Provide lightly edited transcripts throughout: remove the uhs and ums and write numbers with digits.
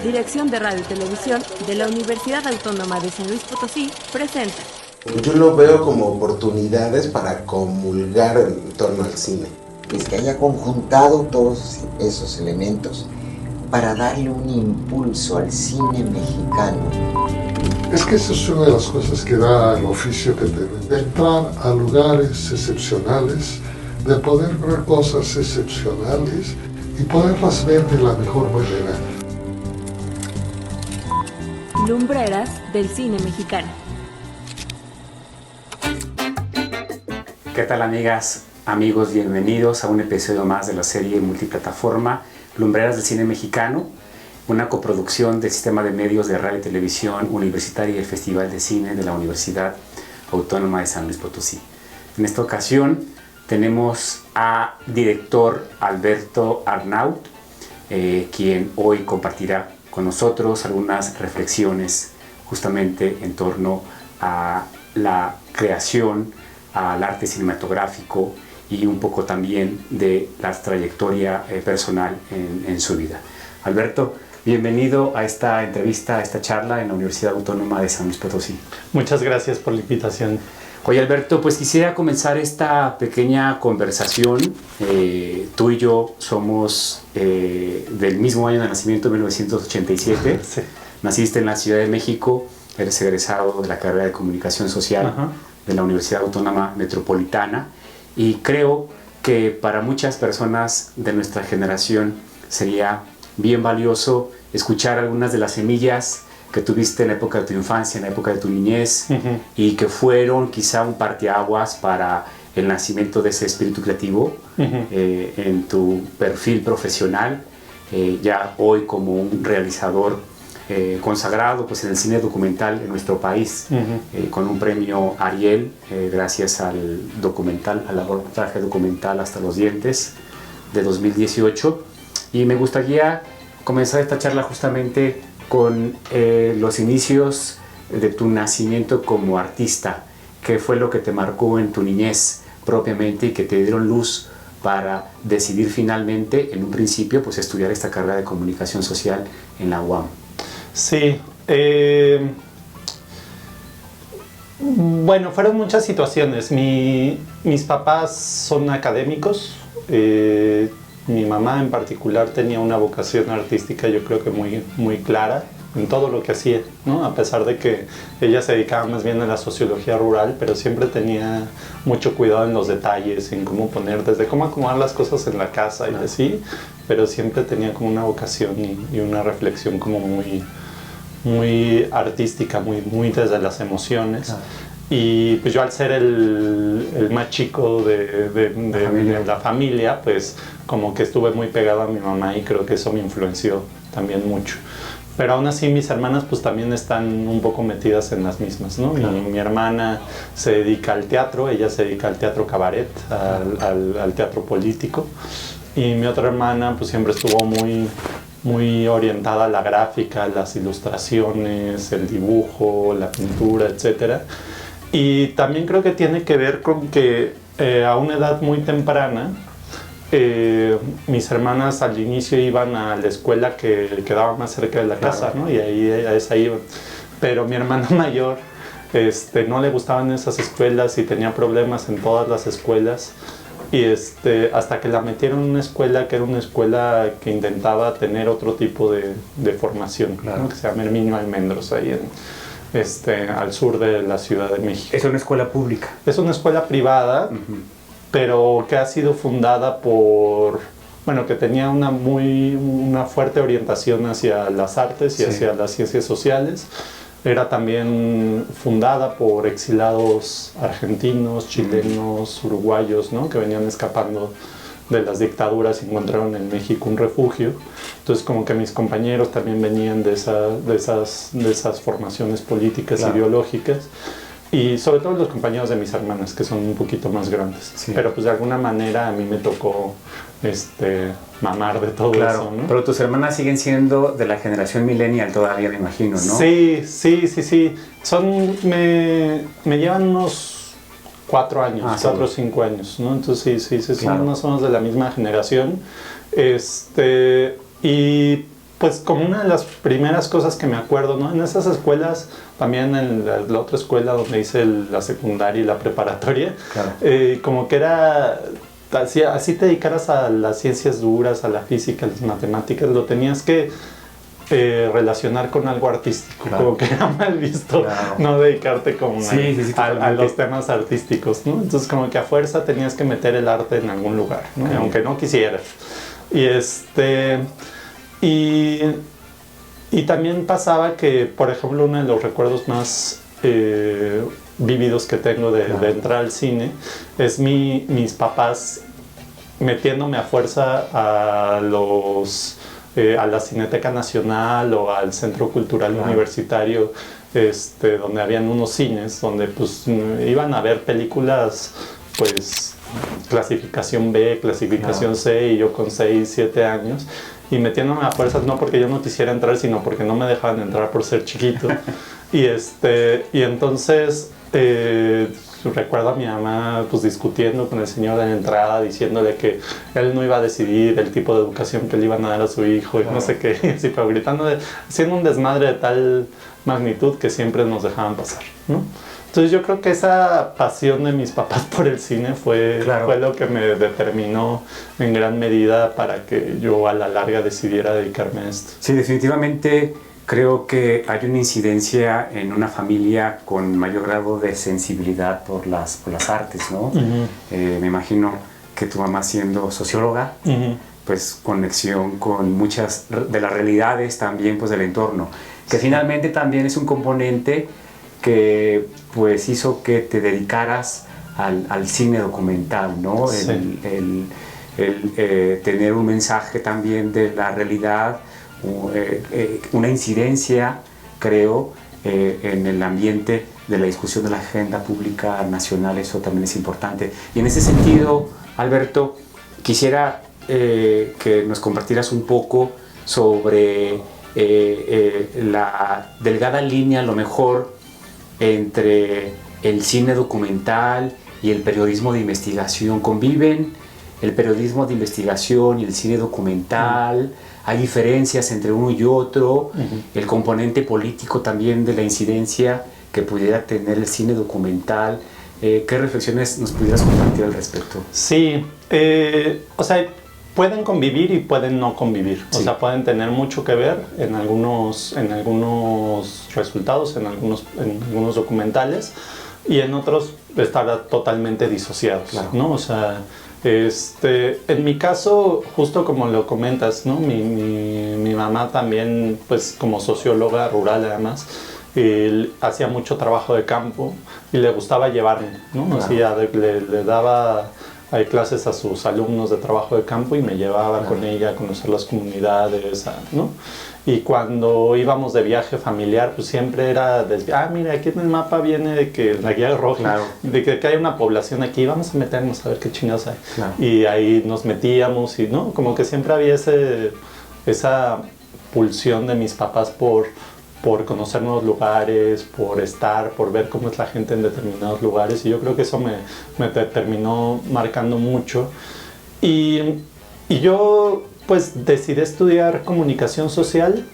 Dirección de Radio y Televisión de la Universidad Autónoma de San Luis Potosí presenta. Yo lo veo como oportunidades para comulgar en torno al cine. Pues que haya conjuntado todos esos elementos para darle un impulso al cine mexicano. Es que esa es una de las cosas que da el oficio que tiene, de entrar a lugares excepcionales, de poder ver cosas excepcionales y poderlas ver de la mejor manera. Lumbreras del cine mexicano. ¿Qué tal, amigas, amigos? Bienvenidos a un episodio más de la serie multiplataforma Lumbreras del cine mexicano, una coproducción del Sistema de Medios de Radio y Televisión Universitaria y el Festival de Cine de la Universidad Autónoma de San Luis Potosí. En esta ocasión tenemos a director Alberto Arnaut, quien hoy compartirá con nosotros algunas reflexiones justamente en torno a la creación, al arte cinematográfico y un poco también de la trayectoria personal en su vida. Alberto, bienvenido a esta entrevista, a esta charla en la Universidad Autónoma de San Luis Potosí. Muchas gracias por la invitación. Oye, Alberto, pues quisiera comenzar esta pequeña conversación. Tú y yo somos del mismo año de nacimiento, 1987. Sí. Naciste en la Ciudad de México, eres egresado de la carrera de Comunicación Social. Ajá. De la Universidad Autónoma Metropolitana, y creo que para muchas personas de nuestra generación sería bien valioso escuchar algunas de las semillas que tuviste en la época de tu infancia, en la época de tu niñez, y que fueron quizá un parteaguas para el nacimiento de ese espíritu creativo en tu perfil profesional, ya hoy como un realizador consagrado pues, en el cine documental en nuestro país, con un premio Ariel, gracias al documental, al largometraje documental Hasta los Dientes, de 2018. Y me gustaría comenzar esta charla justamente con los inicios de tu nacimiento como artista. ¿Qué fue lo que te marcó en tu niñez propiamente y que te dieron luz para decidir finalmente, en un principio, pues estudiar esta carrera de comunicación social en la UAM? Sí, bueno, fueron muchas situaciones. Mis papás son académicos. Mi mamá en particular tenía una vocación artística, yo creo que muy clara en todo lo que hacía, ¿no? A pesar de que ella se dedicaba más bien a la sociología rural, pero siempre tenía mucho cuidado en los detalles, en cómo poner, desde cómo acomodar las cosas en la casa y así, pero siempre tenía como una vocación y una reflexión como muy artística, muy desde las emociones. Y pues yo, al ser el más chico de la familia, pues como que estuve muy pegado a mi mamá y creo que eso me influenció también mucho. Pero aún así mis hermanas pues también están un poco metidas en las mismas, ¿no? Claro. Mi hermana se dedica al teatro, ella se dedica al teatro cabaret, al teatro político. Y mi otra hermana pues siempre estuvo muy orientada a la gráfica, las ilustraciones, el dibujo, la pintura, etc. Y también creo que tiene que ver con que a una edad muy temprana, mis hermanas al inicio iban a la escuela que quedaba más cerca de la casa, ¿no? Y ahí a esa iban. Pero mi hermana mayor no le gustaban esas escuelas y tenía problemas en todas las escuelas. Y hasta que la metieron en una escuela que era una escuela que intentaba tener otro tipo de formación, ¿no? Que se llama Herminio Almendros, ahí al sur de la Ciudad de México. ¿Es una escuela pública? Es una escuela privada, pero que ha sido fundada que tenía una fuerte orientación hacia las artes y hacia las ciencias sociales. Era también fundada por exilados argentinos, chilenos, uruguayos, ¿no? Que venían escapando de las dictaduras y encontraron en México un refugio. Entonces como que mis compañeros también venían de esas formaciones políticas, ideológicas. Y sobre todo los compañeros de mis hermanas, que son un poquito más grandes. Sí. Pero pues de alguna manera a mí me tocó mamar de todo eso, ¿no? Pero tus hermanas siguen siendo de la generación millennial todavía, me imagino, ¿no? Sí. Me llevan unos 4 años, 4 o 5 años, ¿no? Entonces sí, son más o menos de la misma generación. Y pues como una de las primeras cosas que me acuerdo, ¿no? En esas escuelas, también en la otra escuela donde hice la secundaria y la preparatoria, Claro. como que era, así te dedicaras a las ciencias duras, a la física, a las matemáticas, lo tenías que relacionar con algo artístico, Claro. como que era mal visto, Claro. no dedicarte como Sí, a los temas artísticos, ¿no? Entonces como que a fuerza tenías que meter el arte en algún lugar, ¿no? Claro. Aunque no quisieras. Y también pasaba que, por ejemplo, uno de los recuerdos más vívidos que tengo de entrar al cine es mis papás metiéndome a fuerza a la Cineteca Nacional o al Centro Cultural Universitario, donde habían unos cines donde pues iban a ver películas pues clasificación B, clasificación C, y yo con 6, 7 años y metiéndome a fuerzas, no porque yo no quisiera entrar, sino porque no me dejaban entrar por ser chiquito. y entonces recuerdo a mi mamá pues discutiendo con el señor de la entrada, diciéndole que él no iba a decidir el tipo de educación que le iban a dar a su hijo y no sé qué, y así, pero gritando, haciendo un desmadre de tal magnitud que siempre nos dejaban pasar, ¿no? Entonces yo creo que esa pasión de mis papás por el cine fue lo que me determinó en gran medida para que yo a la larga decidiera dedicarme a esto. Sí, definitivamente creo que hay una incidencia en una familia con mayor grado de sensibilidad por las artes, ¿no? Me imagino que tu mamá, siendo socióloga, pues conexión con muchas de las realidades también pues del entorno, que finalmente también es un componente que pues hizo que te dedicaras al cine documental, ¿no? Sí. El tener un mensaje también de la realidad, una incidencia, creo, en el ambiente de la discusión de la agenda pública nacional. Eso también es importante. Y en ese sentido, Alberto, quisiera que nos compartieras un poco sobre la delgada línea, a lo mejor, entre el cine documental y el periodismo de investigación. ¿Conviven el periodismo de investigación y el cine documental? ¿Hay diferencias entre uno y otro? El componente político también de la incidencia que pudiera tener el cine documental. ¿Qué reflexiones nos pudieras compartir al respecto? Sí, o sea, pueden convivir y pueden no convivir. O sea, pueden tener mucho que ver en algunos resultados, en algunos documentales, y en otros estar totalmente disociados, ¿no? O sea, en mi caso, justo como lo comentas, ¿no? Mi mamá también, pues como socióloga rural además, hacía mucho trabajo de campo y le gustaba llevarme, ¿no? Le daba clases a sus alumnos de trabajo de campo y me llevaba con ella a conocer las comunidades, ¿no? Y cuando íbamos de viaje familiar, pues siempre era, mira, aquí en el mapa viene de que la guía roja, de que hay una población aquí, vamos a meternos a ver qué chingados hay. Y ahí nos metíamos y, ¿no? Como que siempre había esa pulsión de mis papás por conocer nuevos lugares, por ver cómo es la gente en determinados lugares, y yo creo que eso me terminó marcando mucho. Y yo pues decidí estudiar comunicación social,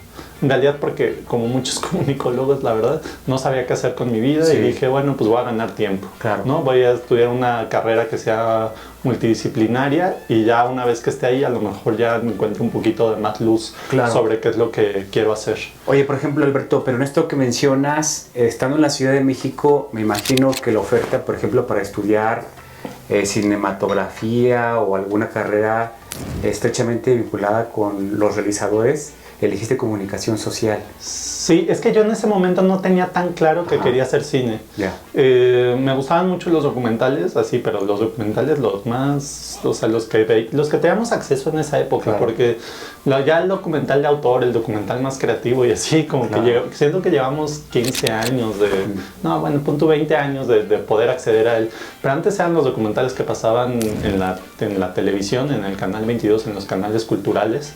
en realidad porque como muchos comunicólogos, la verdad, no sabía qué hacer con mi vida, y dije, bueno, pues voy a ganar tiempo, ¿no? Voy a estudiar una carrera que sea multidisciplinaria, y ya una vez que esté ahí, a lo mejor ya encuentro un poquito de más luz sobre qué es lo que quiero hacer. Oye, por ejemplo, Alberto, pero en esto que mencionas, estando en la Ciudad de México, me imagino que la oferta, por ejemplo, para estudiar cinematografía o alguna carrera estrechamente vinculada con los realizadores, elegiste comunicación social. Sí, es que yo en ese momento no tenía tan claro que quería hacer cine. Me gustaban mucho los documentales, así, pero los documentales los más, o sea, los que teníamos acceso en esa época, porque ya el documental de autor, el documental más creativo y así, como que siento que llevamos 15 años punto 20 años de poder acceder a él. Pero antes eran los documentales que pasaban en la televisión, en el canal 22, en los canales culturales.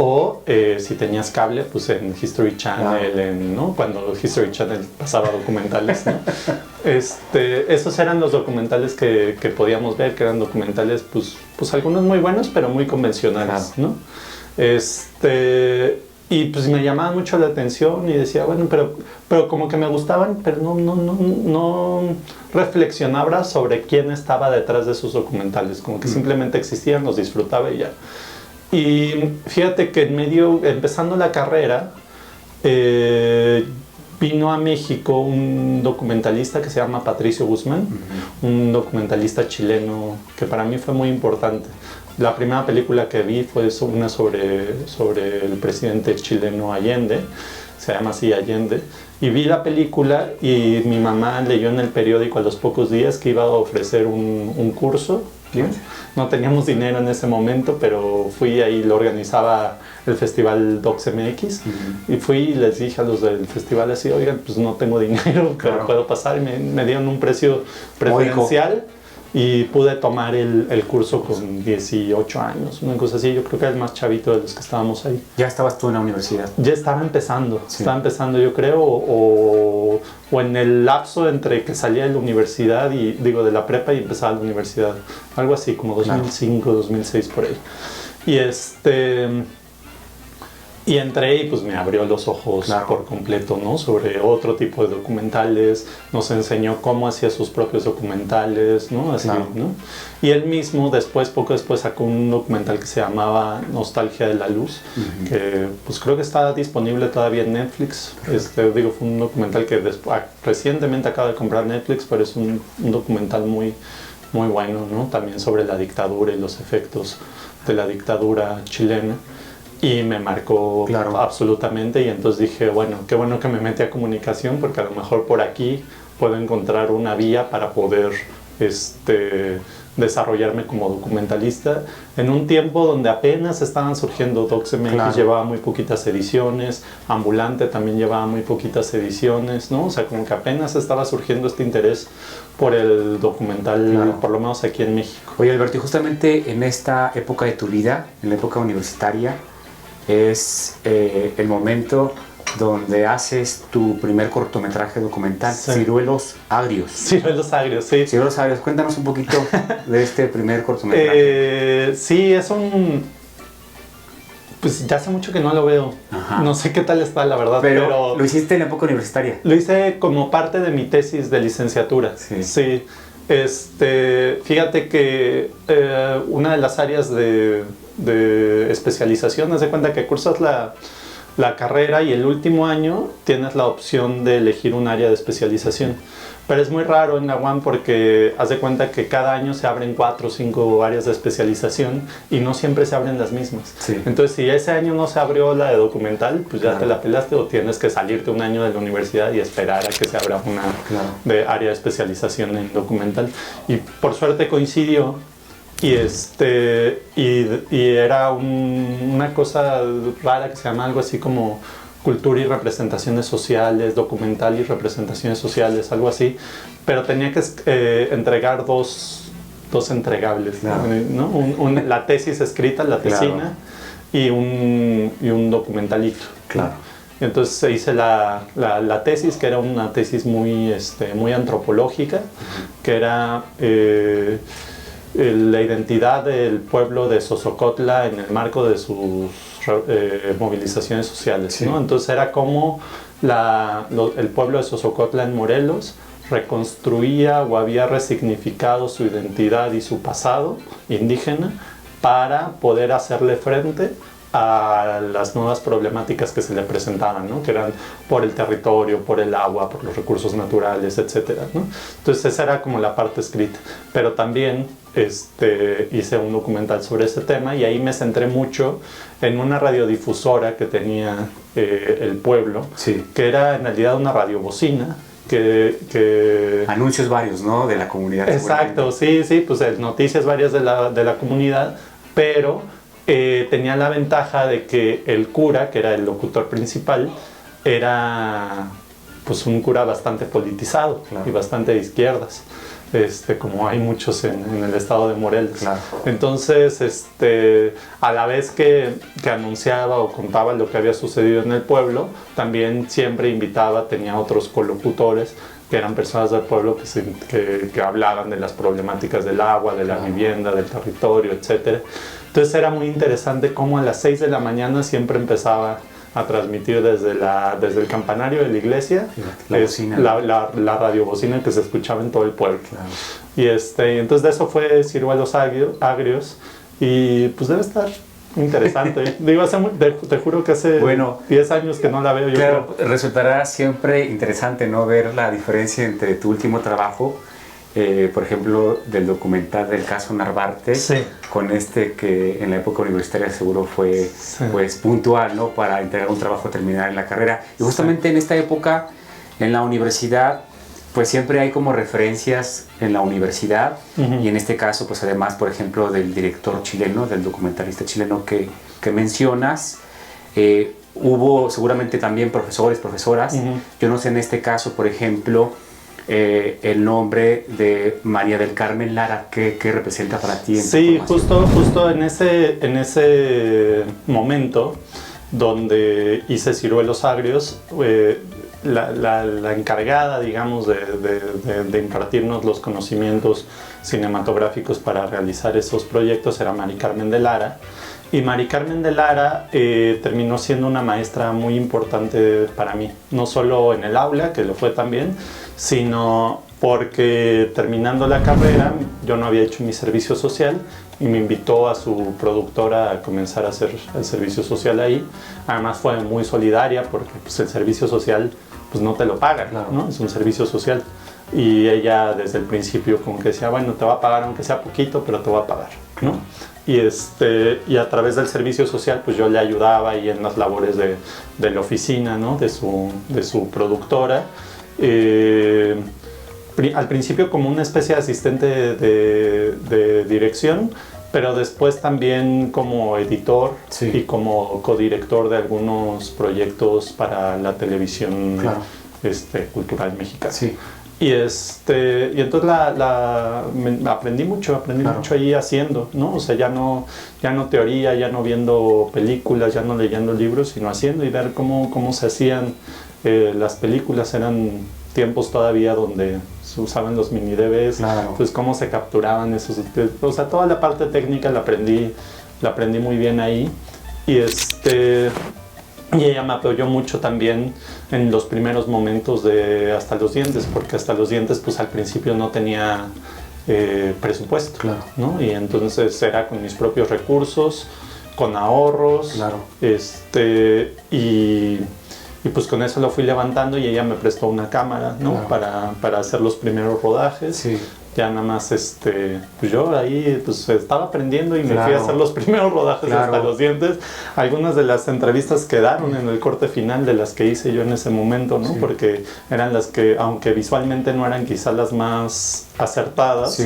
O si tenías cable, pues en History Channel, ¿no? Cuando History Channel pasaba documentales, ¿no? Esos eran los documentales que podíamos ver, que eran documentales, pues algunos muy buenos, pero muy convencionales, ¿no? Y pues me llamaban mucho la atención y decía, bueno, pero como que me gustaban, pero no reflexionaba sobre quién estaba detrás de sus documentales, como que simplemente existían, los disfrutaba y ya. Y fíjate que empezando la carrera, vino a México un documentalista que se llama Patricio Guzmán, un documentalista chileno que para mí fue muy importante. La primera película que vi fue una sobre el presidente chileno Allende, se llama así Allende, y vi la película y mi mamá leyó en el periódico a los pocos días que iba a ofrecer un curso. ¿Sí? No teníamos dinero en ese momento, pero fui ahí, lo organizaba el festival DocsMX, y fui y les dije a los del festival así, oigan, pues no tengo dinero, pero puedo pasar, y me dieron un precio preferencial. Y pude tomar el curso con 18 años, una cosa así. Yo creo que era el más chavito de los que estábamos ahí. ¿Ya estabas tú en la universidad? Ya estaba empezando, sí. Yo creo, o en el lapso entre que salía de la universidad, de la prepa y empezaba la universidad. Algo así, como 2005, 2006, por ahí. Y entré y pues me abrió los ojos por completo, ¿no? Sobre otro tipo de documentales, nos enseñó cómo hacía sus propios documentales, ¿no? Así, ¿no? Y él mismo poco después sacó un documental que se llamaba Nostalgia de la Luz, que pues creo que está disponible todavía en Netflix. Fue un documental que recientemente acaba de comprar Netflix, pero es un documental muy, muy bueno, ¿no? También sobre la dictadura y los efectos de la dictadura chilena. Y me marcó absolutamente, y entonces dije, bueno, qué bueno que me metí a comunicación, porque a lo mejor por aquí puedo encontrar una vía para poder desarrollarme como documentalista en un tiempo donde apenas estaban surgiendo DocsMX, llevaba muy poquitas ediciones, Ambulante también llevaba muy poquitas ediciones, ¿no? O sea, como que apenas estaba surgiendo este interés por el documental, por lo menos aquí en México. Oye, Alberto, y justamente en esta época de tu vida, en la época universitaria, es el momento donde haces tu primer cortometraje documental, Ciruelos Agrios. Ciruelos Agrios, sí. Ciruelos Agrios, cuéntanos un poquito de este primer cortometraje. Sí, es pues ya hace mucho que no lo veo. Ajá. No sé qué tal está, la verdad. Pero lo hiciste en la época universitaria. Lo hice como parte de mi tesis de licenciatura. Sí. Fíjate que una de las áreas de especialización, haz de cuenta que cursas la carrera y el último año tienes la opción de elegir un área de especialización. Pero es muy raro en la UAM porque haz de cuenta que cada año se abren 4 o 5 áreas de especialización y no siempre se abren las mismas. Sí. Entonces, si ese año no se abrió la de documental, pues ya te la pelaste, o tienes que salirte un año de la universidad y esperar a que se abra una de área de especialización en documental. Y por suerte coincidió. Y era una cosa rara que se llama algo así como cultura y representaciones sociales, documental y representaciones sociales, algo así, pero tenía que entregar dos entregables, ¿no? La tesis escrita, la tesina, y un documentalito. Claro. Entonces hice la tesis, que era una tesis muy antropológica, que era la identidad del pueblo de Sosocotla en el marco de sus movilizaciones sociales, ¿no? Entonces era como el pueblo de Sosocotla en Morelos reconstruía o había resignificado su identidad y su pasado indígena para poder hacerle frente a las nuevas problemáticas que se le presentaban, ¿no? Que eran por el territorio, por el agua, por los recursos naturales, etcétera, ¿no? Entonces esa era como la parte escrita, pero también hice un documental sobre ese tema, y ahí me centré mucho en una radiodifusora que tenía el pueblo, que era en realidad una radiobocina. Anuncios varios, ¿no? De la comunidad. Exacto, sí, pues noticias varias de la comunidad, pero tenía la ventaja de que el cura, que era el locutor principal, era pues un cura bastante politizado y bastante de izquierdas, como hay muchos en el estado de Morelos. Entonces, a la vez que anunciaba o contaba lo que había sucedido en el pueblo, también siempre tenía otros colocutores que eran personas del pueblo que hablaban de las problemáticas del agua, de la vivienda, del territorio, etc. Entonces era muy interesante cómo a las 6 de la mañana siempre empezaba a transmitir desde el campanario de la iglesia, la radiobocina que se escuchaba en todo el pueblo. Claro. Y entonces de eso fue Ciruelos Agrios, y pues debe estar interesante. Digo, te juro que hace 10 años que no la veo. Claro, resultará siempre interesante, ¿no?, ver la diferencia entre tu último trabajo, por ejemplo, del documental del caso Narvarte, con que en la época universitaria seguro fue pues puntual, ¿no?, para entregar un trabajo terminal en la carrera. Y justamente en esta época, en la universidad, pues siempre hay como referencias en la universidad, y en este caso, pues además, por ejemplo, del director chileno, del documentalista chileno que mencionas, hubo seguramente también profesores, profesoras. Yo no sé en este caso, por ejemplo, el nombre de María del Carmen Lara, ¿qué representa para ti? Sí, justo en ese momento donde hice Ciruelos Agrios, la encargada, digamos, de impartirnos los conocimientos cinematográficos para realizar esos proyectos era Mari Carmen de Lara. Y Mari Carmen de Lara terminó siendo una maestra muy importante para mí, no solo en el aula, que lo fue también, sino porque terminando la carrera yo no había hecho mi servicio social y me invitó a su productora a comenzar a hacer el servicio social ahí. Además fue muy solidaria porque pues, el servicio social pues, no te lo pagan, ¿no? Es un servicio social. Y ella desde el principio como que decía, bueno, te va a pagar aunque sea poquito, pero te va a pagar, ¿no? Y a través del servicio social pues yo le ayudaba ahí en las labores de la oficina, ¿no?, de su productora. Al principio como una especie de asistente de dirección, pero después también como editor y como codirector de algunos proyectos para la televisión cultural mexicana. Sí. Y entonces aprendí mucho ahí haciendo, ¿no? O sea, ya no teoría, ya no viendo películas, ya no leyendo libros, sino haciendo y ver cómo se hacían las películas. Eran tiempos todavía donde se usaban los mini DVs, pues cómo se capturaban esos, o sea, toda la parte técnica la aprendí muy bien ahí. Y ella me apoyó mucho también en los primeros momentos de Hasta los Dientes, porque Hasta los Dientes pues al principio no tenía presupuesto, ¿no? Y entonces era con mis propios recursos, con ahorros, y pues con eso lo fui levantando y ella me prestó una cámara, ¿no? Para hacer los primeros rodajes. Sí. Ya nada más, pues yo ahí pues estaba aprendiendo y me fui a hacer los primeros rodajes Hasta los Dientes. Algunas de las entrevistas quedaron en el corte final de las que hice yo en ese momento, ¿no? Porque eran las que, aunque visualmente no eran quizás las más acertadas,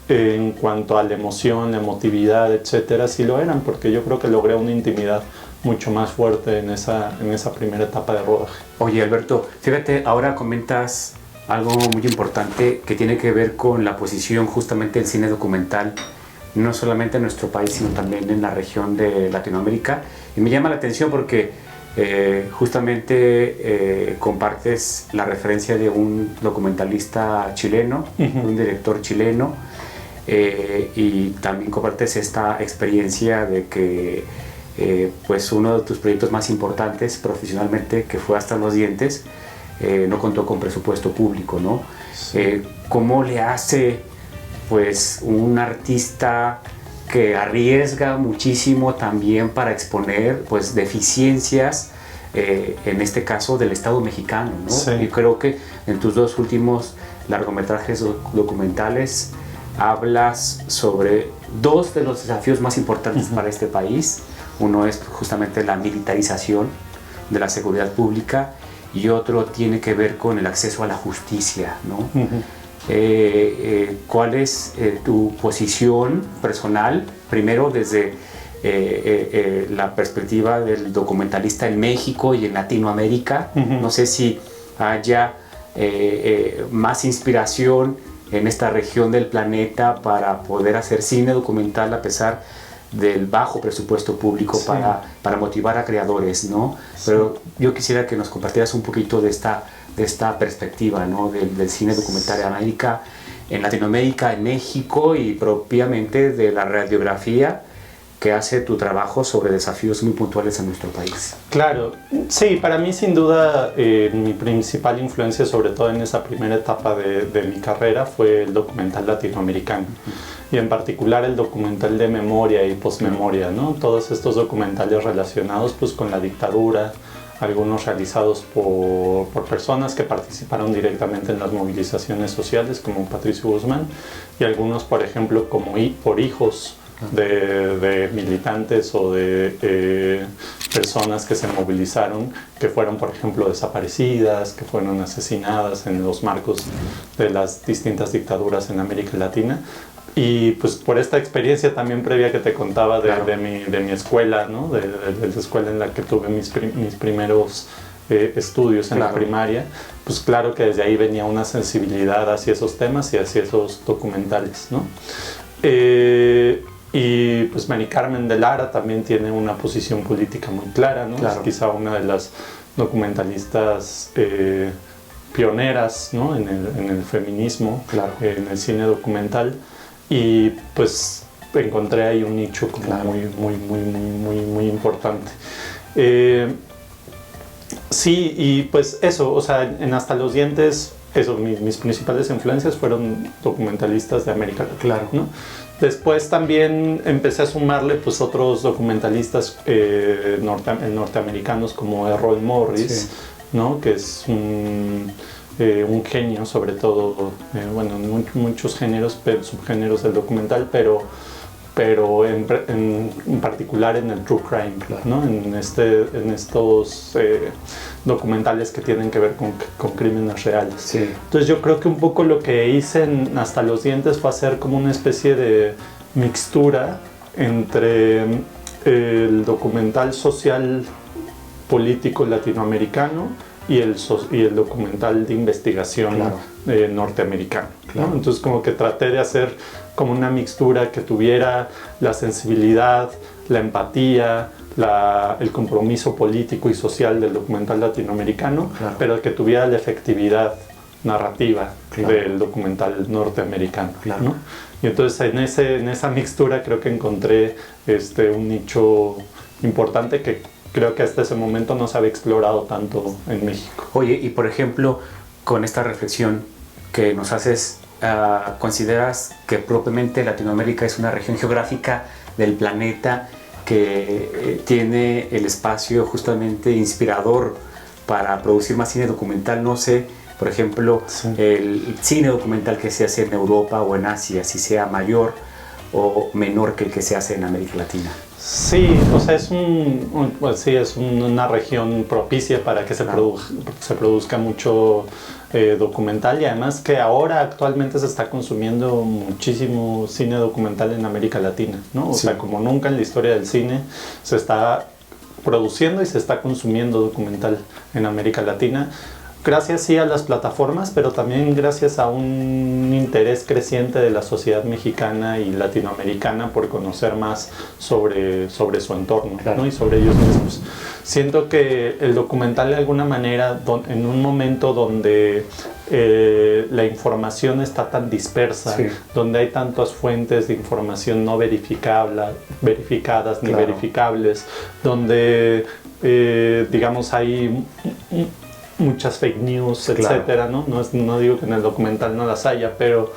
en cuanto a la emoción, la emotividad, etcétera, sí lo eran, porque yo creo que logré una intimidad mucho más fuerte en esa primera etapa de rodaje. Oye, Alberto, fíjate, ahora comentas algo muy importante que tiene que ver con la posición justamente del cine documental, no solamente en nuestro país, sino también en la región de Latinoamérica. Y me llama la atención porque justamente compartes la referencia de un documentalista chileno, un director chileno, y también compartes esta experiencia de que pues uno de tus proyectos más importantes profesionalmente, que fue Hasta los Dientes, no contó con presupuesto público, ¿no? Sí. ¿Cómo le hace pues un artista que arriesga muchísimo también para exponer pues deficiencias, en este caso del Estado mexicano, ¿no? Sí. Y creo que en tus dos últimos largometrajes documentales hablas sobre dos de los desafíos más importantes para este país. Uno es justamente la militarización de la seguridad pública y otro tiene que ver con el acceso a la justicia, ¿no? ¿Cuál es tu posición personal, primero desde la perspectiva del documentalista en México y en Latinoamérica? No sé si haya más inspiración en esta región del planeta para poder hacer cine documental a pesar del bajo presupuesto público para motivar a creadores, ¿no? Pero yo quisiera que nos compartieras un poquito de esta perspectiva, ¿no? del cine documental en América, en Latinoamérica, en México y propiamente de la radiografía que hace tu trabajo sobre desafíos muy puntuales en nuestro país. Claro, sí, para mí sin duda mi principal influencia, sobre todo en esa primera etapa de mi carrera, fue el documental latinoamericano. Y en particular el documental de memoria y posmemoria, ¿no? Todos estos documentales relacionados pues, con la dictadura, algunos realizados por personas que participaron directamente en las movilizaciones sociales, como Patricio Guzmán, y algunos, por ejemplo, como por hijos de militantes o de personas que se movilizaron, que fueron, por ejemplo, desaparecidas, que fueron asesinadas en los marcos de las distintas dictaduras en América Latina. Y pues por esta experiencia también previa que te contaba de mi escuela, ¿no? de la escuela en la que tuve mis primeros estudios en la primaria, pues claro que desde ahí venía una sensibilidad hacia esos temas y hacia esos documentales, ¿no? Y pues Mari Carmen de Lara también tiene una posición política muy clara, ¿no? Es quizá una de las documentalistas pioneras, ¿no? en el feminismo, en el cine documental. Y pues encontré ahí un nicho como muy importante. Sí, y pues eso, o sea, en Hasta los Dientes, eso, mis principales influencias fueron documentalistas de América Latina, ¿no? Después también empecé a sumarle pues otros documentalistas norteamericanos como Errol Morris, ¿no? Que es un genio, sobre todo, bueno, en muchos géneros, subgéneros del documental, pero en particular en el true crime, ¿no? En estos documentales que tienen que ver con crímenes reales. Sí. Entonces yo creo que un poco lo que hice en Hasta los Dientes fue hacer como una especie de mixtura entre el documental social político latinoamericano y el documental de investigación norteamericano, ¿no? Entonces como que traté de hacer como una mixtura que tuviera la sensibilidad, la empatía, el compromiso político y social del documental latinoamericano, pero que tuviera la efectividad narrativa del documental norteamericano, ¿no? Y entonces en esa mixtura creo que encontré un nicho importante que creo que hasta ese momento no se había explorado tanto en México. Oye, y por ejemplo, con esta reflexión que nos haces, ¿consideras que propiamente Latinoamérica es una región geográfica del planeta que tiene el espacio justamente inspirador para producir más cine documental? No sé, por ejemplo, el cine documental que se hace en Europa o en Asia, si sea mayor o menor que el que se hace en América Latina. Sí, o sea, es una región propicia para que se produzca mucho documental, y además que ahora actualmente se está consumiendo muchísimo cine documental en América Latina, ¿no? O sea, como nunca en la historia del cine se está produciendo y se está consumiendo documental en América Latina. Gracias a las plataformas, pero también gracias a un interés creciente de la sociedad mexicana y latinoamericana por conocer más sobre su entorno, ¿no? Y sobre ellos mismos. Siento que el documental de alguna manera, en un momento donde la información está tan dispersa, donde hay tantas fuentes de información no verificadas ni verificables, donde digamos hay muchas fake news, etcétera, ¿no? No digo que en el documental no las haya, pero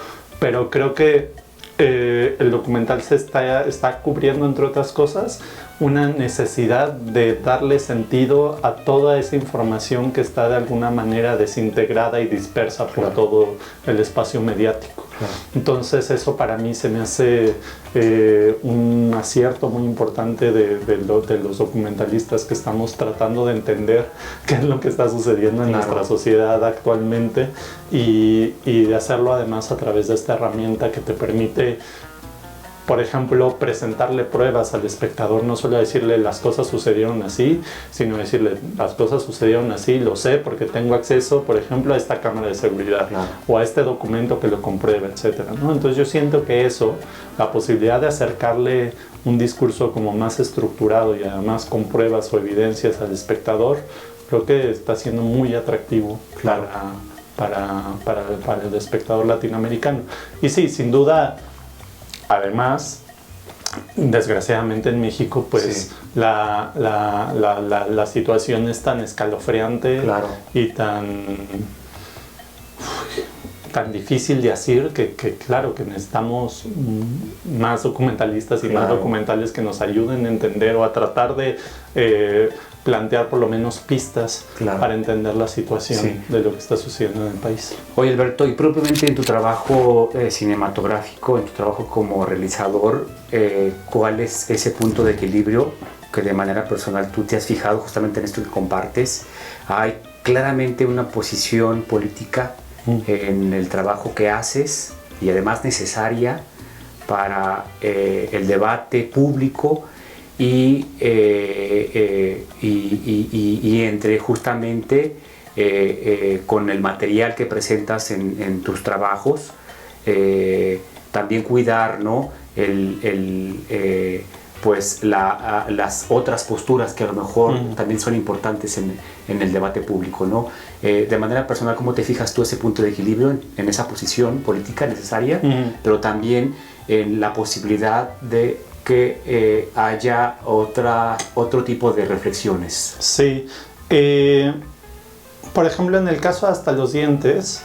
creo que el documental se está cubriendo, entre otras cosas, una necesidad de darle sentido a toda esa información que está de alguna manera desintegrada y dispersa por todo el espacio mediático. Entonces eso para mí se me hace un acierto muy importante de los documentalistas que estamos tratando de entender qué es lo que está sucediendo en nuestra sociedad actualmente, y de hacerlo además a través de esta herramienta que te permite, por ejemplo, presentarle pruebas al espectador, no solo decirle las cosas sucedieron así, sino decirle las cosas sucedieron así, lo sé porque tengo acceso, por ejemplo, a esta cámara de seguridad o a este documento que lo comprueba, etcétera, ¿no? Entonces yo siento que eso, la posibilidad de acercarle un discurso como más estructurado y además con pruebas o evidencias al espectador, creo que está siendo muy atractivo para el espectador latinoamericano. Y sí, sin duda, además, Desgraciadamente en México, pues Sí. la situación es tan escalofriante Claro. y tan difícil de hacer que claro, que necesitamos más documentalistas y más Claro. documentales que nos ayuden a entender o a tratar de plantear por lo menos pistas Claro. para entender la situación Sí. de lo que está sucediendo en el país. Oye, Alberto, y propiamente en tu trabajo cinematográfico, en tu trabajo como realizador, ¿cuál es ese punto de equilibrio que de manera personal tú te has fijado justamente en esto que compartes? ¿Hay claramente una posición política en el trabajo que haces y además necesaria para el debate público y entre justamente con el material que presentas en tus trabajos, también cuidar, ¿no? Pues las otras posturas que a lo mejor también son importantes en el debate público, ¿no? De manera personal, ¿cómo te fijas tú ese punto de equilibrio en esa posición política necesaria, pero también en la posibilidad de que haya otro tipo de reflexiones? Sí. Por ejemplo, en el caso Hasta los dientes,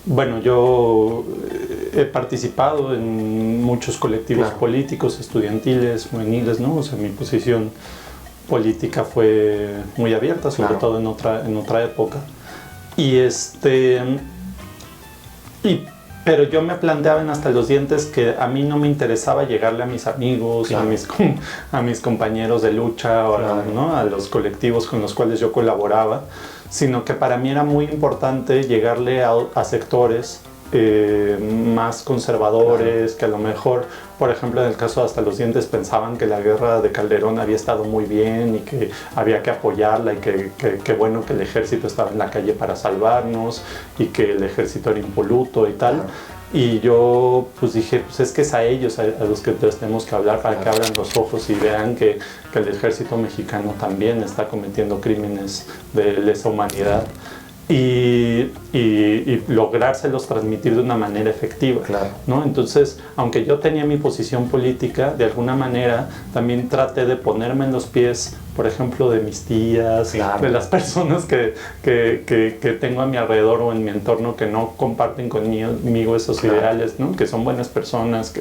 bueno, yo he participado en muchos colectivos Claro. políticos, estudiantiles, juveniles, ¿no? O sea, mi posición política fue muy abierta, sobre Claro. todo en otra época. Pero yo me planteaba en Hasta los dientes que a mí no me interesaba llegarle a mis amigos, Claro. a mis compañeros de lucha o Claro. ¿no? a los colectivos con los cuales yo colaboraba, sino que para mí era muy importante llegarle a sectores más conservadores, que a lo mejor, por ejemplo, en el caso de Hasta los dientes, pensaban que la guerra de Calderón había estado muy bien y que había que apoyarla y que bueno que el ejército estaba en la calle para salvarnos y que el ejército era impoluto y tal. Claro. Y yo pues dije, pues es que es a ellos a los que tenemos que hablar para que abran los ojos y vean que el ejército mexicano también está cometiendo crímenes de lesa humanidad. Y lográrselos transmitir de una manera efectiva, Claro. ¿no? Entonces, aunque yo tenía mi posición política, de alguna manera también traté de ponerme en los pies, por ejemplo, de mis tías, Claro. de las personas que tengo a mi alrededor o en mi entorno que no comparten conmigo esos Claro. ideales, ¿no? Que son buenas personas,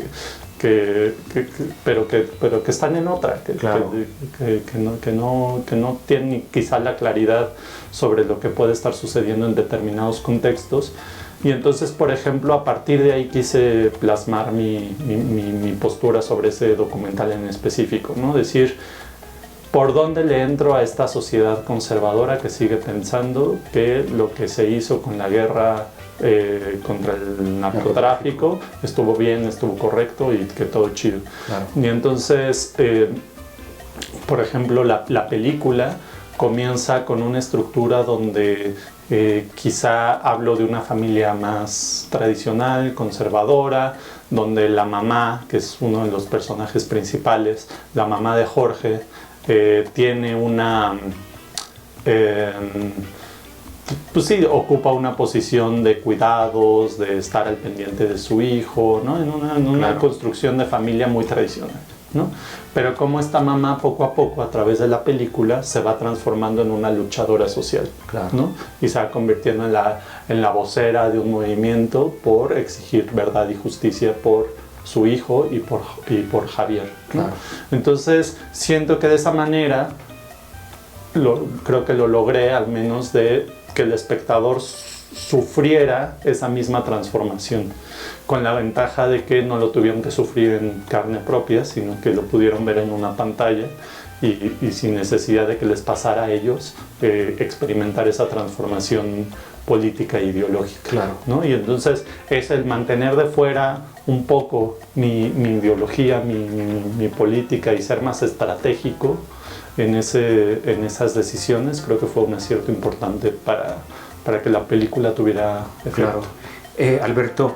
pero que están en otra, Claro. que no tienen quizá la claridad sobre lo que puede estar sucediendo en determinados contextos. Y entonces, por ejemplo, a partir de ahí quise plasmar mi postura sobre ese documental en específico, ¿no? Decir, ¿por dónde le entro a esta sociedad conservadora que sigue pensando que lo que se hizo con la guerra contra el narcotráfico estuvo bien, estuvo correcto y que todo chido? Claro. Y entonces, por ejemplo, la película comienza con una estructura donde quizá hablo de una familia más tradicional, conservadora, donde la mamá, que es uno de los personajes principales, la mamá de Jorge, tiene una... pues sí, ocupa una posición de cuidados, de estar al pendiente de su hijo, ¿no? En una Claro. construcción de familia muy tradicional, ¿no? Pero como esta mamá poco a poco a través de la película se va transformando en una luchadora social, Claro. ¿no? Y se va convirtiendo en la vocera de un movimiento por exigir verdad y justicia por su hijo y por Javier, ¿no? Claro. Entonces siento que de esa manera creo que lo logré, al menos, de que el espectador sufriera esa misma transformación, con la ventaja de que no lo tuvieron que sufrir en carne propia, sino que lo pudieron ver en una pantalla y sin necesidad de que les pasara a ellos experimentar esa transformación política e ideológica, Claro. ¿no? Y entonces es el mantener de fuera un poco mi ideología, mi política, y ser más estratégico en esas decisiones. Creo que fue un acierto importante para que la película tuviera efecto. Claro. Alberto,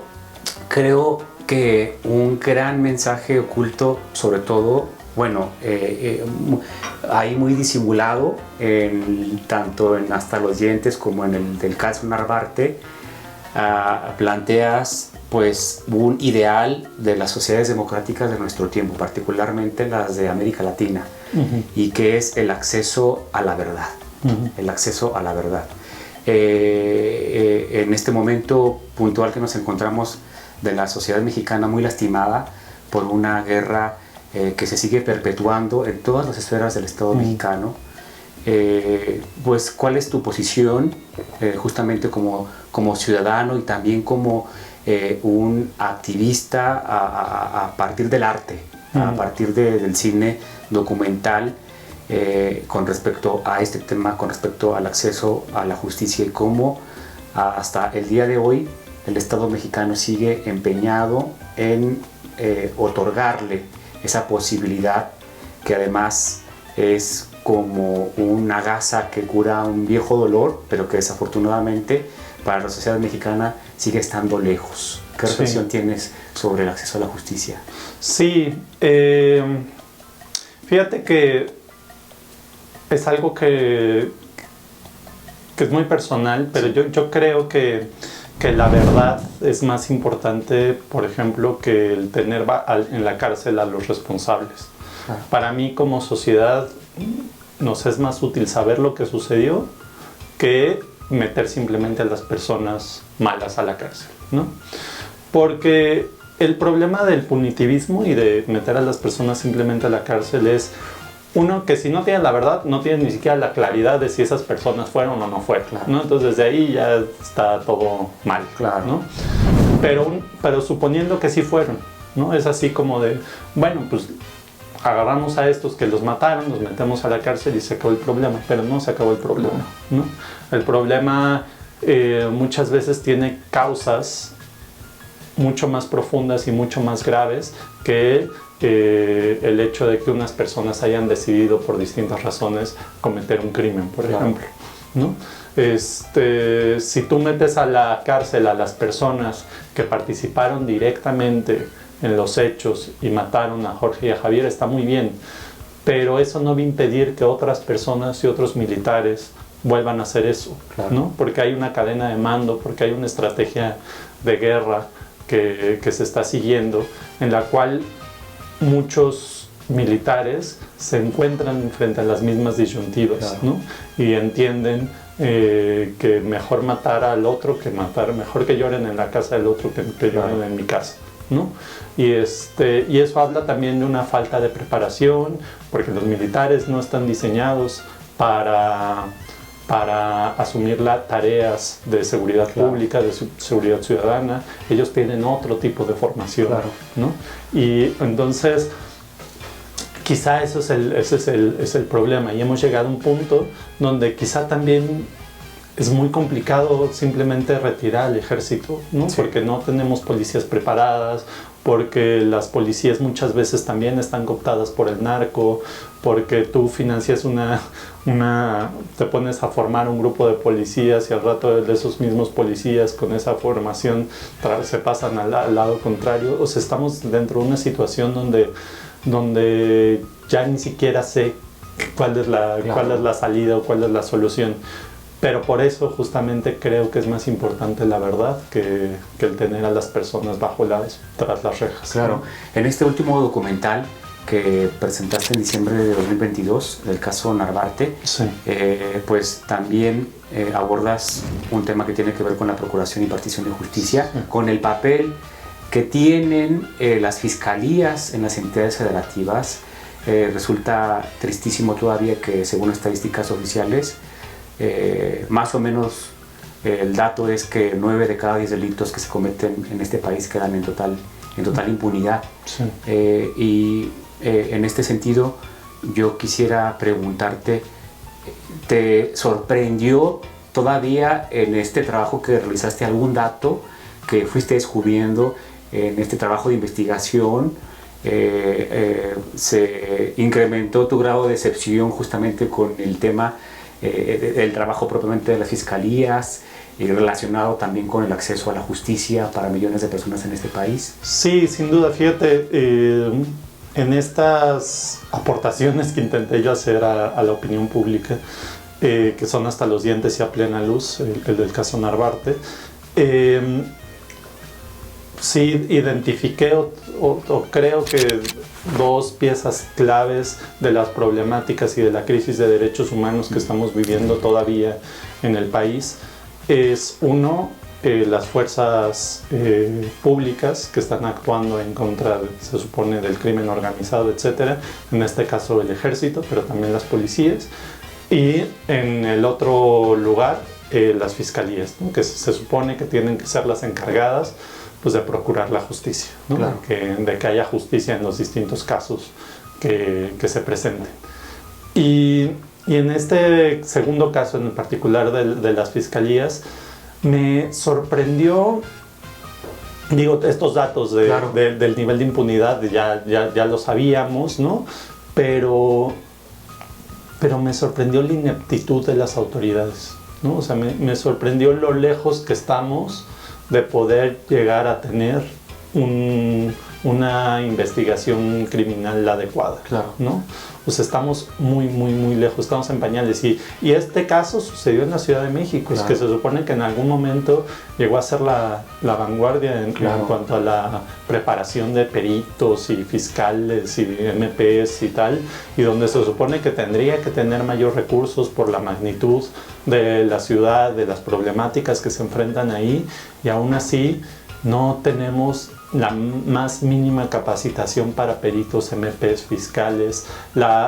creo que un gran mensaje oculto, sobre todo, bueno, ahí muy disimulado, tanto en Hasta los dientes como en el del caso Narvarte, planteas pues un ideal de las sociedades democráticas de nuestro tiempo, particularmente las de América Latina, y que es el acceso a la verdad. El acceso a la verdad. En este momento puntual que nos encontramos de la sociedad mexicana muy lastimada por una guerra que se sigue perpetuando en todas las esferas del Estado mexicano, pues ¿cuál es tu posición justamente como ciudadano y también como un activista a partir del arte, a partir del cine documental, con respecto a este tema, con respecto al acceso a la justicia, y cómo hasta el día de hoy el Estado mexicano sigue empeñado en otorgarle esa posibilidad, que además es como una gasa que cura un viejo dolor, pero que desafortunadamente para la sociedad mexicana sigue estando lejos. ¿Qué reflexión tienes sobre el acceso a la justicia? Sí, fíjate que es algo que es muy personal, pero yo creo que la verdad es más importante, por ejemplo, que el tener en la cárcel a los responsables. Para mí, como sociedad, nos es más útil saber lo que sucedió que meter simplemente a las personas malas a la cárcel, ¿no? Porque el problema del punitivismo y de meter a las personas simplemente a la cárcel es, uno, que si no tienes la verdad, no tienes ni siquiera la claridad de si esas personas fueron o no fueron, ¿no? Entonces desde ahí ya está todo mal, ¿no? Pero suponiendo que sí fueron, ¿no? Es así como de, bueno, pues agarramos a estos que los mataron, los metemos a la cárcel y se acabó el problema, pero no se acabó el problema, ¿no? El problema muchas veces tiene causas mucho más profundas y mucho más graves que el hecho de que unas personas hayan decidido por distintas razones cometer un crimen, por ejemplo, ¿no? Si tú metes a la cárcel a las personas que participaron directamente en los hechos y mataron a Jorge y a Javier, está muy bien, pero eso no va a impedir que otras personas y otros militares vuelvan a hacer eso, ¿no? Porque hay una cadena de mando, porque hay una estrategia de guerra que se está siguiendo, en la cual muchos militares se encuentran frente a las mismas disyuntivas, ¿no? Y entienden que mejor matar al otro que mejor que lloren en la casa del otro que lloren en mi casa, ¿no? Y eso habla también de una falta de preparación, porque los militares no están diseñados para asumir tareas de seguridad pública, de seguridad ciudadana. Ellos tienen otro tipo de formación, ¿no? Y entonces quizá ese es el problema, y hemos llegado a un punto donde quizá también es muy complicado simplemente retirar al ejército, ¿no? Te no tenemos policías preparadas, porque las policías muchas veces también están cooptadas por el narco, porque tú financias te pones a formar un grupo de policías y al rato de esos mismos policías con esa formación se pasan al lado contrario. O sea, estamos dentro de una situación donde ya ni siquiera sé cuál es la salida o cuál es la solución. Pero por eso justamente creo que es más importante la verdad que el tener a las personas tras las rejas. Claro. ¿No? En este último documental que presentaste en diciembre de 2022, del caso Narvarte, pues también abordas un tema que tiene que ver con la procuración y impartición de justicia, con el papel que tienen las fiscalías en las entidades federativas. Resulta tristísimo todavía que, según estadísticas oficiales, más o menos el dato es que 9 de cada 10 delitos que se cometen en este país quedan en total impunidad. En este sentido, yo quisiera preguntarte, ¿te sorprendió todavía en este trabajo que realizaste algún dato que fuiste descubriendo en este trabajo de investigación? ¿Se incrementó tu grado de decepción justamente con el tema el trabajo propiamente de las fiscalías y relacionado también con el acceso a la justicia para millones de personas en este país? Sí, sin duda. Fíjate, en estas aportaciones que intenté yo hacer a la opinión pública, que son hasta los dientes y a plena luz, el del caso Narvarte, sí identifiqué o creo que dos piezas claves de las problemáticas y de la crisis de derechos humanos que estamos viviendo todavía en el país. Es uno, las fuerzas públicas que están actuando en contra, se supone, del crimen organizado, etcétera. En este caso el ejército, pero también las policías. Y en el otro lugar, las fiscalías, ¿no? Que se supone que tienen que ser las encargadas, pues, de procurar la justicia, ¿no? Claro. De que haya justicia en los distintos casos que se presenten. Y en este segundo caso en particular de las fiscalías, me sorprendió, digo, estos datos Claro. del nivel de impunidad, ya lo sabíamos, ¿no? Pero me sorprendió la ineptitud de las autoridades, ¿no? O sea, me sorprendió lo lejos que estamos de poder llegar a tener una investigación criminal adecuada, Claro. ¿no? Pues estamos muy lejos, estamos en pañales. Y este caso sucedió en la Ciudad de México, Claro. que se supone que en algún momento llegó a ser la vanguardia en Claro. cuanto a la preparación de peritos y fiscales y MPs y tal, y donde se supone que tendría que tener mayor recursos por la magnitud de la ciudad, de las problemáticas que se enfrentan ahí, y aún así no tenemos la más mínima capacitación para peritos, MPs, fiscales,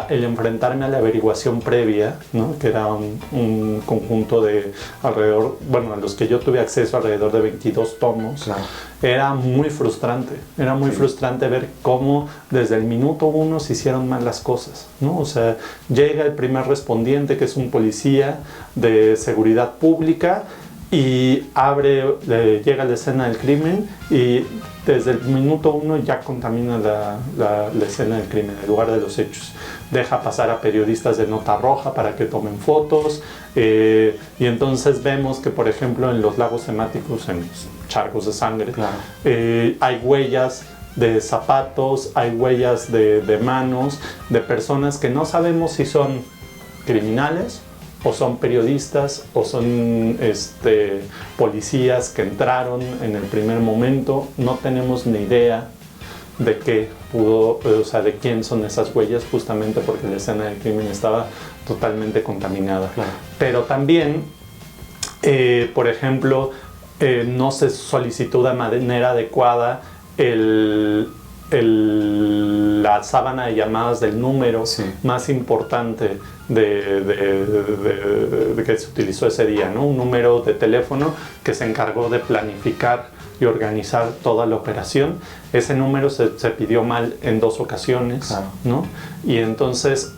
el enfrentarme a la averiguación previa, ¿no? Que era un conjunto de alrededor, bueno, a los que yo tuve acceso, alrededor de 22 tomos. Claro. Era muy frustrante ver cómo desde el minuto 1 se hicieron mal las cosas, ¿no? O sea, llega el primer respondiente, que es un policía de seguridad pública, y llega a la escena del crimen, y desde el minuto 1 ya contamina la escena del crimen, el lugar de los hechos. Deja pasar a periodistas de nota roja para que tomen fotos, y entonces vemos que, por ejemplo, en los lagos hemáticos, en los charcos de sangre, Claro. Hay huellas de zapatos, hay huellas de manos, de personas que no sabemos si son criminales, o son periodistas, o son policías que entraron en el primer momento. No tenemos ni idea de de quién son esas huellas, justamente porque la escena del crimen estaba totalmente contaminada. Claro. Pero también, por ejemplo, no se solicitó de manera adecuada la sábana de llamadas del número Sí. más importante que se utilizó ese día, ¿no? Un número de teléfono que se encargó de planificar y organizar toda la operación. Ese número se pidió mal en 2 ocasiones, Claro. ¿no? Y entonces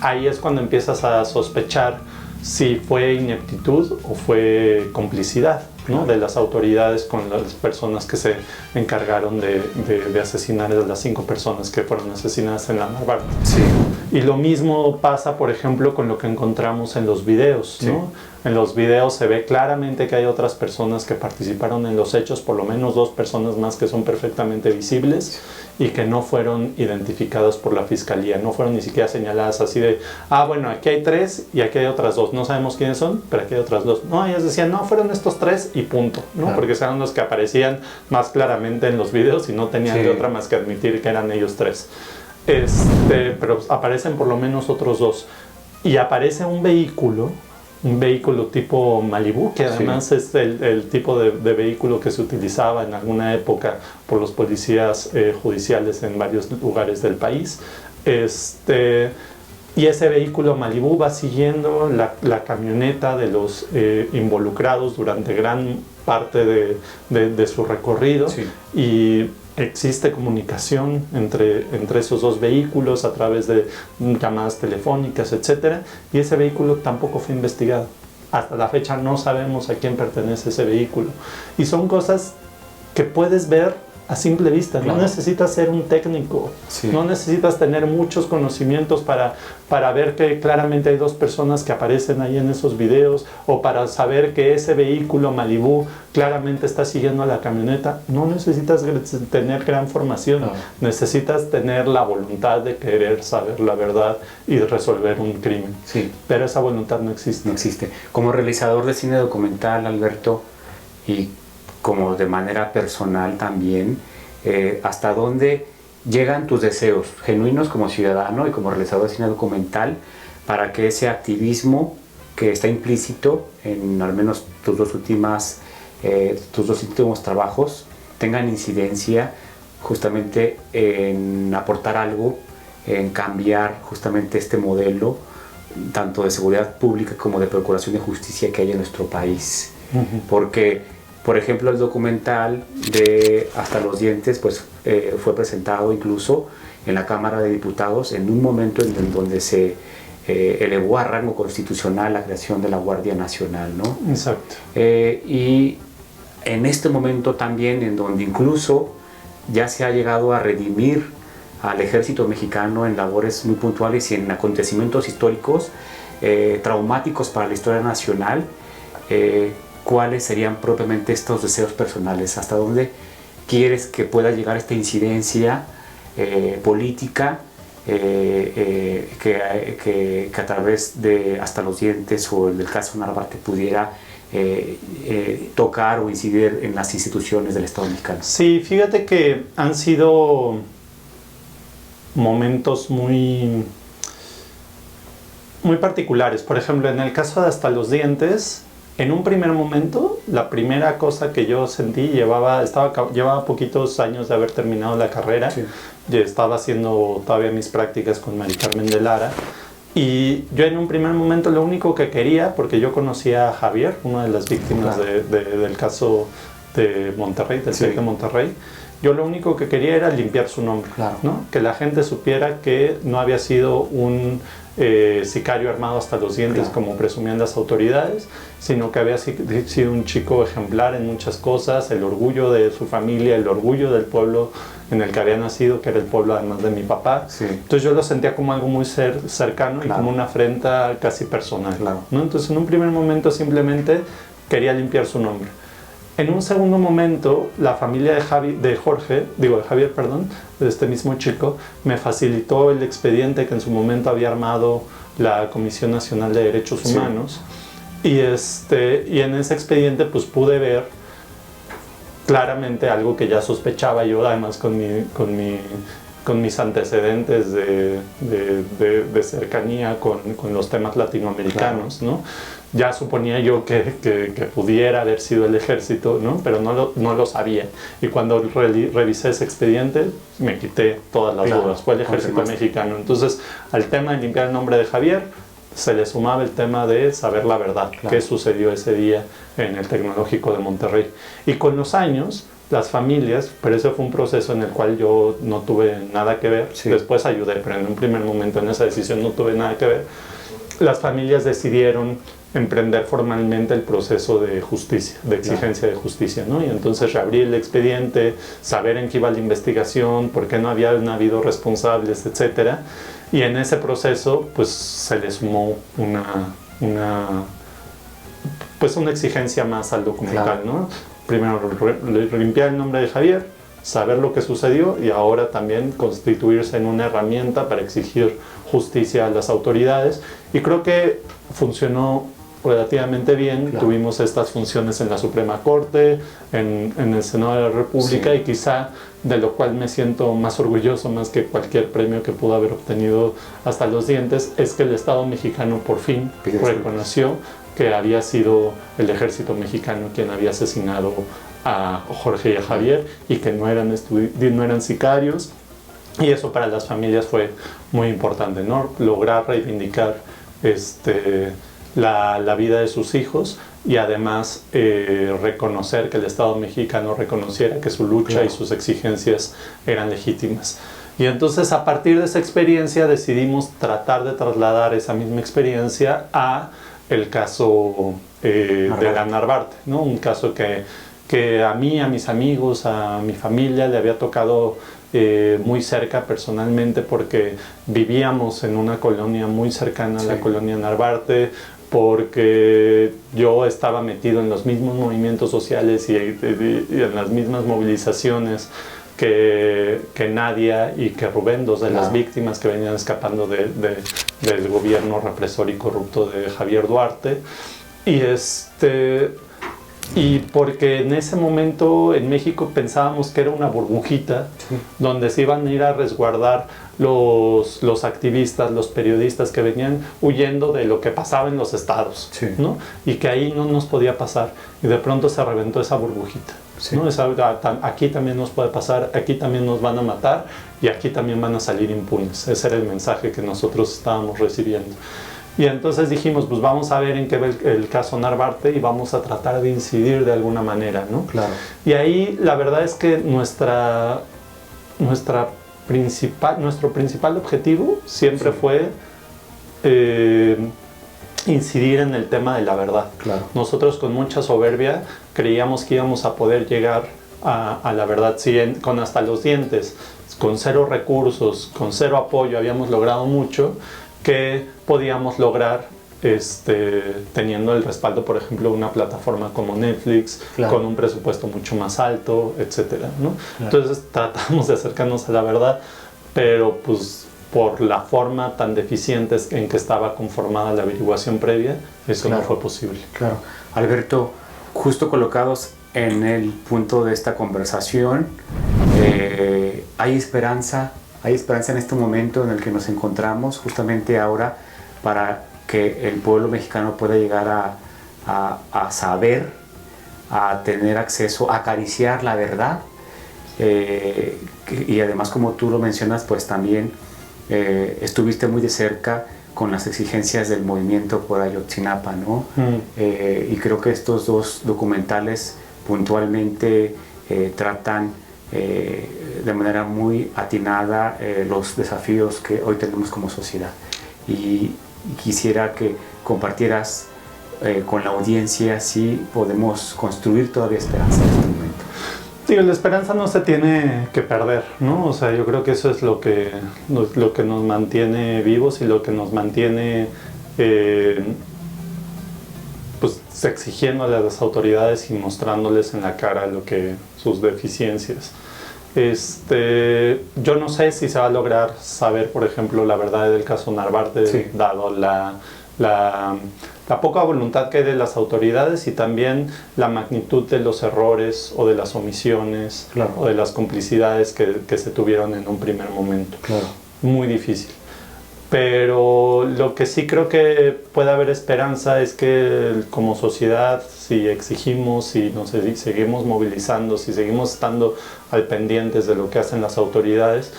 ahí es cuando empiezas a sospechar si fue ineptitud o fue complicidad, ¿no? De las autoridades con las personas que se encargaron de asesinar a las 5 personas que fueron asesinadas en la Narvarte. Sí. Y lo mismo pasa, por ejemplo, con lo que encontramos en los videos, ¿no? Sí. En los videos se ve claramente que hay otras personas que participaron en los hechos, por lo menos 2 personas más que son perfectamente visibles y que no fueron identificadas por la fiscalía, no fueron ni siquiera señaladas así de, bueno, aquí hay 3 y aquí hay otras 2, no sabemos quiénes son, pero aquí hay otras 2. No, ellos decían, no, fueron estos 3 y punto, ¿no? Claro. Porque eran los que aparecían más claramente en los videos y no tenían Sí. de otra más que admitir que eran ellos 3. Pero aparecen por lo menos otros 2. Y aparece un vehículo tipo Malibu, que además Sí. es el tipo de vehículo que se utilizaba en alguna época por los policías judiciales en varios lugares del país. Y ese vehículo Malibu va siguiendo la camioneta de los involucrados durante gran parte de su recorrido. Sí. Y existe comunicación entre esos 2 vehículos a través de llamadas telefónicas, etc. Y ese vehículo tampoco fue investigado. Hasta la fecha no sabemos a quién pertenece ese vehículo. Y son cosas que puedes ver a simple vista. Claro. No necesitas ser un técnico, Sí. no necesitas tener muchos conocimientos para ver que claramente hay 2 personas que aparecen ahí en esos videos, o para saber que ese vehículo Malibu claramente está siguiendo a la camioneta. No necesitas tener gran formación, No. necesitas tener la voluntad de querer saber la verdad y resolver un crimen. Sí. Pero esa voluntad no existe. No existe. Como realizador de cine documental, Alberto, y como de manera personal también, hasta dónde llegan tus deseos genuinos como ciudadano y como realizador de cine documental para que ese activismo que está implícito en al menos tus dos últimos trabajos tengan incidencia justamente en aportar algo, en cambiar justamente este modelo tanto de seguridad pública como de procuración de justicia que hay en nuestro país. Porque, por ejemplo, el documental de Hasta los dientes pues, fue presentado incluso en la Cámara de Diputados en un momento en donde se elevó a rango constitucional la creación de la Guardia Nacional, ¿no? Exacto. Y en este momento también en donde incluso ya se ha llegado a redimir al ejército mexicano en labores muy puntuales y en acontecimientos históricos traumáticos para la historia nacional, ¿cuáles serían propiamente estos deseos personales? ¿Hasta dónde quieres que pueda llegar esta incidencia política que a través de Hasta los dientes o del caso Narvarte pudiera tocar o incidir en las instituciones del Estado mexicano? Sí, fíjate que han sido momentos muy particulares. Por ejemplo, en el caso de Hasta los dientes, en un primer momento, la primera cosa que yo sentí, llevaba poquitos años de haber terminado la carrera, sí. Yo estaba haciendo todavía mis prácticas con Mari Carmen de Lara, y yo en un primer momento lo único que quería, porque yo conocía a Javier, una de las víctimas del caso de Monterrey, del CIEC de Monterrey, yo lo único que quería era limpiar su nombre, ¿no? Que la gente supiera que no había sido un sicario armado hasta los dientes como presumían las autoridades, sino que había sido un chico ejemplar en muchas cosas, el orgullo de su familia, el orgullo del pueblo en el que había nacido, que era el pueblo además de mi papá. Sí. Entonces yo lo sentía como algo muy cercano y como una afrenta casi personal, ¿no? Entonces en un primer momento simplemente quería limpiar su nombre. En un segundo momento, la familia de Javier, de este mismo chico, me facilitó el expediente que en su momento había armado la Comisión Nacional de Derechos Humanos. Y en ese expediente pues pude ver claramente algo que ya sospechaba yo, además con mis antecedentes de cercanía con los temas latinoamericanos, ¿no? Ya suponía yo que pudiera haber sido el ejército, ¿no? Pero no lo sabía. Y cuando revisé ese expediente, me quité todas las dudas. Fue el ejército mexicano. Entonces, al tema de limpiar el nombre de Javier, se le sumaba el tema de saber la verdad, qué sucedió ese día en el Tecnológico de Monterrey. Y con los años, las familias, pero ese fue un proceso en el cual yo no tuve nada que ver. Después ayudé, pero en un primer momento en esa decisión no tuve nada que ver. Las familias decidieron emprender formalmente el proceso de justicia, de exigencia de justicia, ¿no? Y entonces reabrir el expediente, saber en qué iba la investigación, por qué no habían habido responsables, etcétera. Y en ese proceso, pues se le sumó una exigencia más al documental, ¿no? Primero limpiar el nombre de Javier, saber lo que sucedió y ahora también constituirse en una herramienta para exigir justicia a las autoridades. Y creo que funcionó relativamente bien. Tuvimos estas funciones en la Suprema Corte, en el Senado de la República, y quizá de lo cual me siento más orgulloso, más que cualquier premio que pudo haber obtenido Hasta los dientes, es que el Estado mexicano por fin reconoció que había sido el ejército mexicano quien había asesinado a Jorge y a Javier y que no eran sicarios. Y eso para las familias fue muy importante, ¿no? Lograr reivindicar la vida de sus hijos y además reconocer que el Estado mexicano reconociera que su lucha y sus exigencias eran legítimas. Y entonces a partir de esa experiencia decidimos tratar de trasladar esa misma experiencia a el caso de la Narvarte, ¿no? Un caso que a mí, a mis amigos, a mi familia le había tocado muy cerca personalmente porque vivíamos en una colonia muy cercana a la colonia Narvarte, porque yo estaba metido en los mismos movimientos sociales y en las mismas movilizaciones que Nadia y que Rubén, dos de las víctimas que venían escapando del gobierno represor y corrupto de Javier Duarte. Y Y porque en ese momento en México pensábamos que era una burbujita donde se iban a ir a resguardar los activistas, los periodistas que venían huyendo de lo que pasaba en los estados, ¿no? Y que ahí no nos podía pasar. Y de pronto se reventó esa burbujita, ¿no? Aquí también nos puede pasar, aquí también nos van a matar y aquí también van a salir impunes. Ese era el mensaje que nosotros estábamos recibiendo. Y entonces dijimos, pues vamos a ver en qué va el caso Narvarte y vamos a tratar de incidir de alguna manera, ¿no? Claro. Y ahí la verdad es que nuestro principal objetivo siempre fue incidir en el tema de la verdad. Claro. Nosotros con mucha soberbia creíamos que íbamos a poder llegar a la verdad, con hasta los dientes, con cero recursos, con cero apoyo, habíamos logrado mucho, que podíamos lograr teniendo el respaldo, por ejemplo, de una plataforma como Netflix, claro, con un presupuesto mucho más alto, etcétera, ¿no? Claro. Entonces tratamos de acercarnos a la verdad, pero pues por la forma tan deficiente en que estaba conformada la averiguación previa, eso claro, no fue posible. Claro. Alberto, justo colocados en el punto de esta conversación, hay esperanza en este momento en el que nos encontramos, justamente ahora, para que el pueblo mexicano pueda llegar a saber, a tener acceso, a acariciar la verdad. Y además, como tú lo mencionas, pues también estuviste muy de cerca con las exigencias del movimiento por Ayotzinapa, ¿no? Y creo que estos dos documentales puntualmente tratan de manera muy atinada los desafíos que hoy tenemos como sociedad. Y quisiera que compartieras con la audiencia si podemos construir todavía esperanza en este momento. Sí, la esperanza no se tiene que perder, ¿no? O sea, yo creo que eso es lo que nos mantiene vivos y lo que nos mantiene pues exigiendo a las autoridades y mostrándoles en la cara sus deficiencias. Yo no sé si se va a lograr saber, por ejemplo, la verdad del caso Narvarte, sí, dado la poca voluntad que hay de las autoridades y también la magnitud de los errores o de las omisiones, claro, o de las complicidades que se tuvieron en un primer momento. Claro. Muy difícil. Pero lo que sí creo que puede haber esperanza es que como sociedad, si exigimos, si seguimos movilizando, si seguimos estando al pendientes de lo que hacen las autoridades,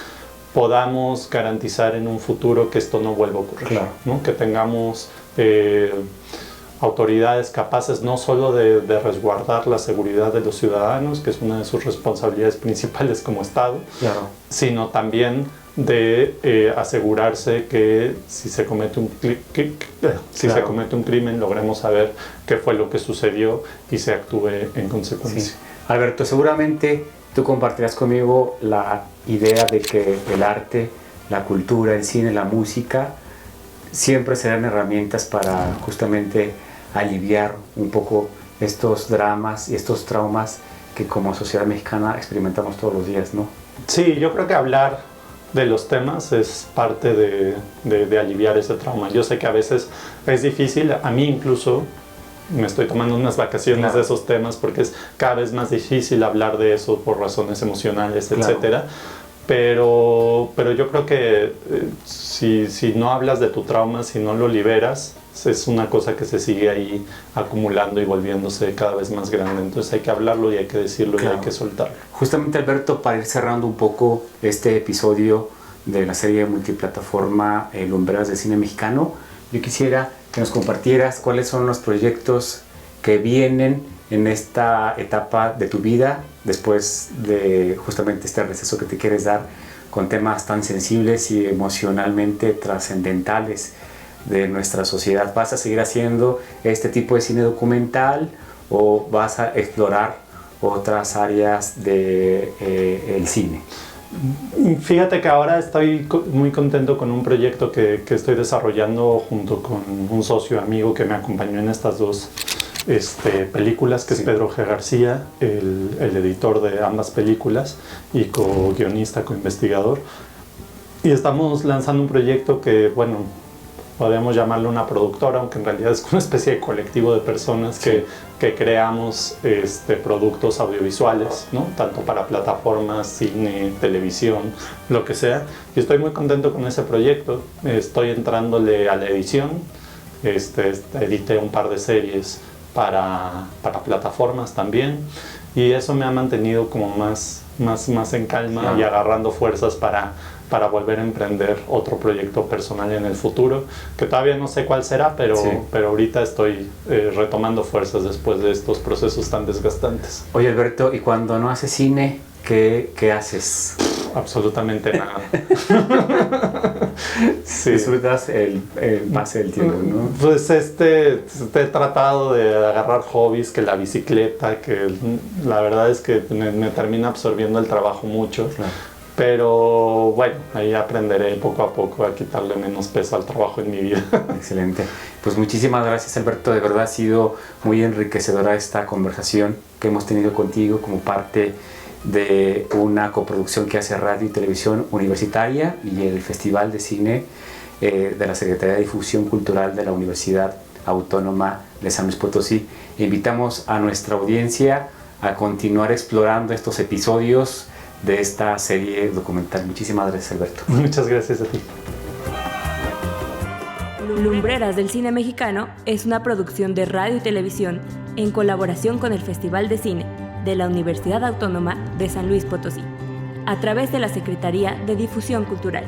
podamos garantizar en un futuro que esto no vuelva a ocurrir, claro, ¿no? Que tengamos autoridades capaces no solo de resguardar la seguridad de los ciudadanos, que es una de sus responsabilidades principales como Estado, claro, sino también de asegurarse que si se comete un crimen logremos saber qué fue lo que sucedió y se actúe en consecuencia. Sí. Alberto, seguramente tú compartirás conmigo la idea de que el arte, la cultura, el cine, la música siempre serán herramientas para justamente aliviar un poco estos dramas y estos traumas que como sociedad mexicana experimentamos todos los días, ¿no? Sí, yo creo que hablar de los temas es parte de aliviar ese trauma. Yo sé que a veces es difícil, a mí incluso me estoy tomando unas vacaciones, claro, de esos temas porque es cada vez más difícil hablar de eso por razones emocionales, claro, etcétera. Pero yo creo que si no hablas de tu trauma, si no lo liberas, es una cosa que se sigue ahí acumulando y volviéndose cada vez más grande. Entonces hay que hablarlo y hay que decirlo, claro, y hay que soltarlo. Justamente, Alberto, para ir cerrando un poco este episodio de la serie multiplataforma Lumbreras del Cine Mexicano, yo quisiera que nos compartieras cuáles son los proyectos que vienen en esta etapa de tu vida, después de justamente este receso que te quieres dar con temas tan sensibles y emocionalmente trascendentales de nuestra sociedad. ¿Vas a seguir haciendo este tipo de cine documental o vas a explorar otras áreas del cine? Fíjate que ahora estoy muy contento con un proyecto que estoy desarrollando junto con un socio amigo que me acompañó en estas dos películas, que sí, es Pedro G. García, el editor de ambas películas y co-guionista, co-investigador. Y estamos lanzando un proyecto que, bueno, podríamos llamarlo una productora, aunque en realidad es una especie de colectivo de personas que creamos productos audiovisuales, ¿no? Tanto para plataformas, cine, televisión, lo que sea. Y estoy muy contento con ese proyecto. Estoy entrándole a la edición. Edité un par de series para plataformas también. Y eso me ha mantenido como más en calma y agarrando fuerzas para volver a emprender otro proyecto personal en el futuro, que todavía no sé cuál será, pero ahorita estoy retomando fuerzas después de estos procesos tan desgastantes. Oye, Alberto, ¿y cuando no haces cine, qué haces? Absolutamente nada. Sí. Disfrutas el pase del tiempo, ¿no? Pues he tratado de agarrar hobbies, que la bicicleta, que la verdad es que me termina absorbiendo el trabajo mucho. Claro. Pero bueno, ahí aprenderé poco a poco a quitarle menos peso al trabajo en mi vida. Excelente. Pues muchísimas gracias, Alberto. De verdad ha sido muy enriquecedora esta conversación que hemos tenido contigo como parte de una coproducción que hace Radio y Televisión Universitaria y el Festival de Cine de la Secretaría de Difusión Cultural de la Universidad Autónoma de San Luis Potosí. Invitamos a nuestra audiencia a continuar explorando estos episodios de esta serie documental. Muchísimas gracias, Alberto. Muchas gracias a ti. Lumbreras del Cine Mexicano es una producción de Radio y Televisión en colaboración con el Festival de Cine de la Universidad Autónoma de San Luis Potosí, a través de la Secretaría de Difusión Cultural.